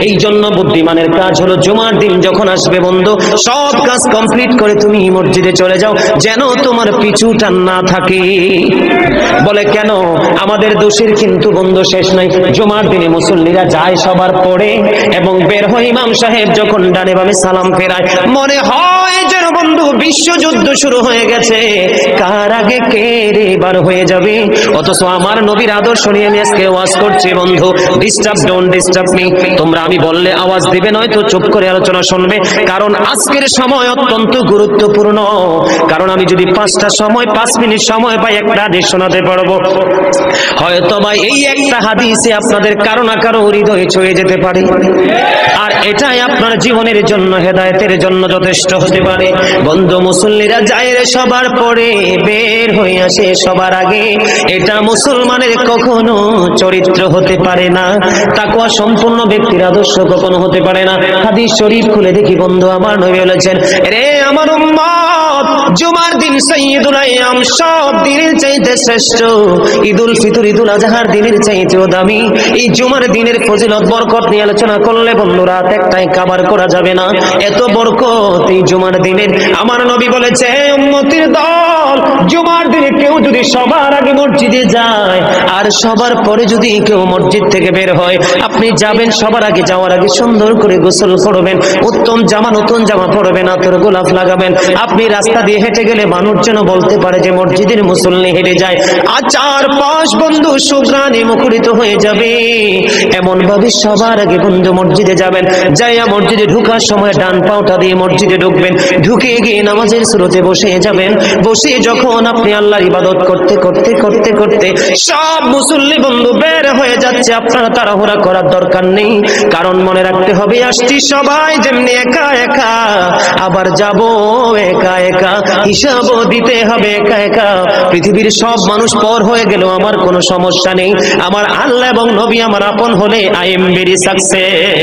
এই জন্য বুদ্ধিমানের কাজ হলো জুমার দিন যখন আসবে বন্ধু, সব কাজ কমপ্লিট করে তুমি মসজিদে চলে যাও, যেন তোমার পিছু টান না থাকে। বলে কেন? আমাদের দোষের কিন্তু বন্ধু শেষ নাই। জুমার দিনে মুসল্লিরা যায় সবার পরে এবং বের হয়, ইমাম সাহেব যখন ডানে বামে সালাম ফেরায়, মনে হয় যেন বন্ধু বিশ্বযুদ্ধ শুরু হয়ে গেছে, কার আগে কে রে এবার হয়ে যাবে। অথচ আমার নবীর আদর্শ নিয়ে আমি আজকে ওয়াজ করছি বন্ধু। Disturb, don't disturb me. তোমরা আমি বললে আওয়াজ দিবে, নয়তো চুপ করে আলোচনা শুনবে, কারণ আজকের সময় অত্যন্ত গুরুত্বপূর্ণ। কারণ আমি যদি 5 মিনিট সময় পাই, একটা হাদিস শোনাতে পারবো। হয়তো বা এই একটা হাদিসে আপনাদের কারো না কারো হৃদয়ে ছুঁয়ে যেতে পারে, আর এটাই আপনার জীবনের জন্য, হেদায়েতের জন্য যথেষ্ট হতে পারে। বন্ধু, মুসল্লিরা যায় রে সবার পরে, বের হয়ে আসে সবার আগে, এটা মুসলমানের কখনো চরিত্র হতে পারে না। তাকওয়া সম্পূর্ণ ব্যক্তির আদর্শ কখনো হতে পারে না। হাদিস শরীফ খুলে দেখি বন্ধু, আমার নবী বলেছেন, রে আমার উম্মত, জুমার দিন সাইয়্যিদুল আইয়াম, সব দিনের চাইতে শ্রেষ্ঠ। ঈদুল ফিতর, ঈদুল আজহার দিনের চাইতেও দামি। এই জুমার দিনের ফজিলত বরকত নিয়ে আলোচনা করলে বন্ধু রাত একটাই কভার করা যাবে না, এত বরকত এই জুমার দিনের। আমার নবী বলেছে, উম্মতের দল, জুমার দিনে কেউ যদি সবার আগে মসজিদে যায় আর সবার পরে যদি কেউ মসজিদ থেকে বের হয়, আপনি যাবেন, সবার আগে যাওয়ার আগে সুন্দর করে গোসল করবেন, উত্তম জামা, নতুন জামা পরবেন, আতর গোলাপ লাগাবেন। আপনি রাস্তা দিয়ে হেঁটে গেলে মানুষ যেন বলতে পারে যে মসজিদের মুসল্লি হেঁটে যায়। আর চারপাশ বন্ধু সুঘ্রাণে মুখরিত হয়ে যাবে। এমন ভাবে সবার আগে বন্ধু মসজিদে যাবেন, যাইয়া মসজিদে ঢুকার সময় ডান পাওটা দিয়ে মসজিদে ঢুকবেন, ঢুকে গিয়ে নামাজের সুরতে বসে যাবেন। বসে যখন আপনি আল্লাহর ইবাদত করতে করতে করতে করতে সব মুসল্লি বন্ধু বের হয়ে যাচ্ছে, আপনারা তাড়াহুড়া করার দরকার নেই। কারণ মনে রাখতে হবে, আসছি সবাই যেমনি একা একা, আবার যাব একা একা, হিসাবও দিতে হবে একা একা। পৃথিবীর সব মানুষ পর হয়ে গেলেও আমার কোনো সমস্যা নেই, আমার আল্লাহ এবং নবী আমার আপন হলে আই এম ভেরি সাকসেস।